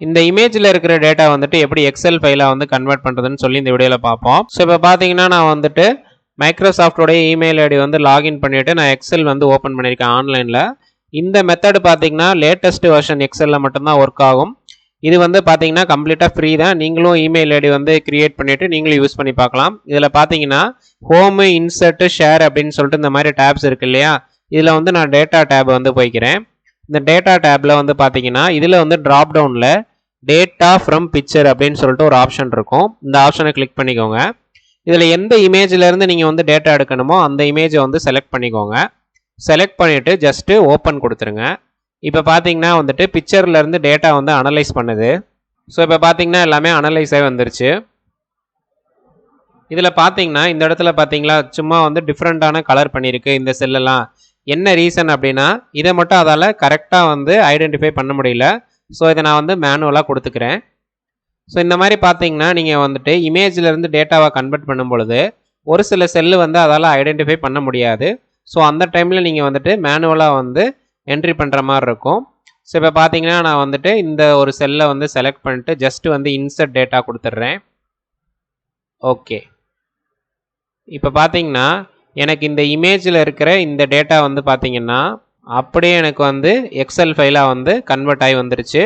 இந்த இமேஜில் இருக்கிற டேட்டா வந்துட்டு எப்படி எக்ஸல் ஃபைலாக வந்து கன்வெர்ட் பண்ணுறதுன்னு சொல்லி இந்த வீடியோவில் பார்ப்போம். ஸோ இப்போ பார்த்தீங்கன்னா நான் வந்துட்டு மைக்ரோசாஃப்டோடைய இமெயில் ஐடி வந்து லாகின் பண்ணிவிட்டு நான் எக்ஸல் வந்து ஓப்பன் பண்ணியிருக்கேன் ஆன்லைனில். இந்த மெத்தடு பார்த்தீங்கன்னா லேட்டஸ்ட் வெர்ஷன் எக்ஸலில் மட்டும்தான் ஒர்க் ஆகும். இது வந்து பார்த்தீங்கன்னா கம்ப்ளீட்டாக ஃப்ரீ தான். நீங்களும் இமெயில் ஐடி வந்து கிரியேட் பண்ணிவிட்டு நீங்களும் யூஸ் பண்ணி பார்க்கலாம். இதில் பார்த்தீங்கன்னா ஹோமு, இன்சர்ட்டு, ஷேர் அப்படின்னு சொல்லிட்டு இந்த மாதிரி டேப்ஸ் இருக்குது இல்லையா, இதில் வந்து நான் டேட்டா டேப் வந்து போய்க்கிறேன். இந்த டேட்டா டேப்பில் வந்து பார்த்தீங்கன்னா இதில் வந்து ட்ராப் டவுனில் டேட்டா ஃப்ரம் பிக்சர் அப்படின்னு சொல்லிட்டு ஒரு ஆப்ஷன் இருக்கும். இந்த ஆப்ஷனை கிளிக் பண்ணிக்கோங்க. இதில் எந்த இமேஜிலேருந்து நீங்கள் வந்து டேட்டா எடுக்கணுமோ அந்த இமேஜை வந்து செலக்ட் பண்ணிக்கோங்க. செலக்ட் பண்ணிவிட்டு ஜஸ்ட்டு ஓப்பன் கொடுத்துருங்க. இப்போ பார்த்தீங்கன்னா வந்துட்டு பிக்சர்லேருந்து டேட்டா வந்து அனலைஸ் பண்ணுது. ஸோ இப்போ பார்த்தீங்கன்னா எல்லாமே அனலைஸ் ஆகி வந்துருச்சு. இதில் பார்த்தீங்கன்னா இந்த இடத்துல பார்த்தீங்களா சும்மா வந்து டிஃப்ரெண்ட்டான கலர் பண்ணியிருக்கு இந்த செல்லெல்லாம். என்ன ரீசன் அப்படின்னா இதை மட்டும் அதால் கரெக்டாக வந்து ஐடென்டிஃபை பண்ண முடியல. ஸோ இதை நான் வந்து மேனுவலாக கொடுத்துக்கிறேன். ஸோ இந்த மாதிரி பார்த்தீங்கன்னா நீங்கள் வந்துட்டு இமேஜிலேருந்து டேட்டாவை கன்வெர்ட் பண்ணும் பொழுது ஒரு சில செல்லு வந்து அதால் ஐடென்டிஃபை பண்ண முடியாது. ஸோ அந்த டைமில் நீங்கள் வந்துட்டு மேனுவலாக வந்து என்ட்ரி பண்ணுற மாதிரி இருக்கும். ஸோ இப்போ பார்த்தீங்கன்னா நான் வந்துட்டு இந்த ஒரு செல்லை வந்து செலக்ட் பண்ணிட்டு ஜஸ்ட் வந்து இன்சர்ட் டேட்டா கொடுத்துட்றேன். ஓகே, இப்போ பார்த்தீங்கன்னா எனக்கு இந்த இமேஜில் இருக்கிற இந்த டேட்டா வந்து பார்த்தீங்கன்னா அப்படியே எனக்கு வந்து எக்ஸல் ஃபைலாக வந்து கன்வெர்ட் ஆகி வந்துருச்சு.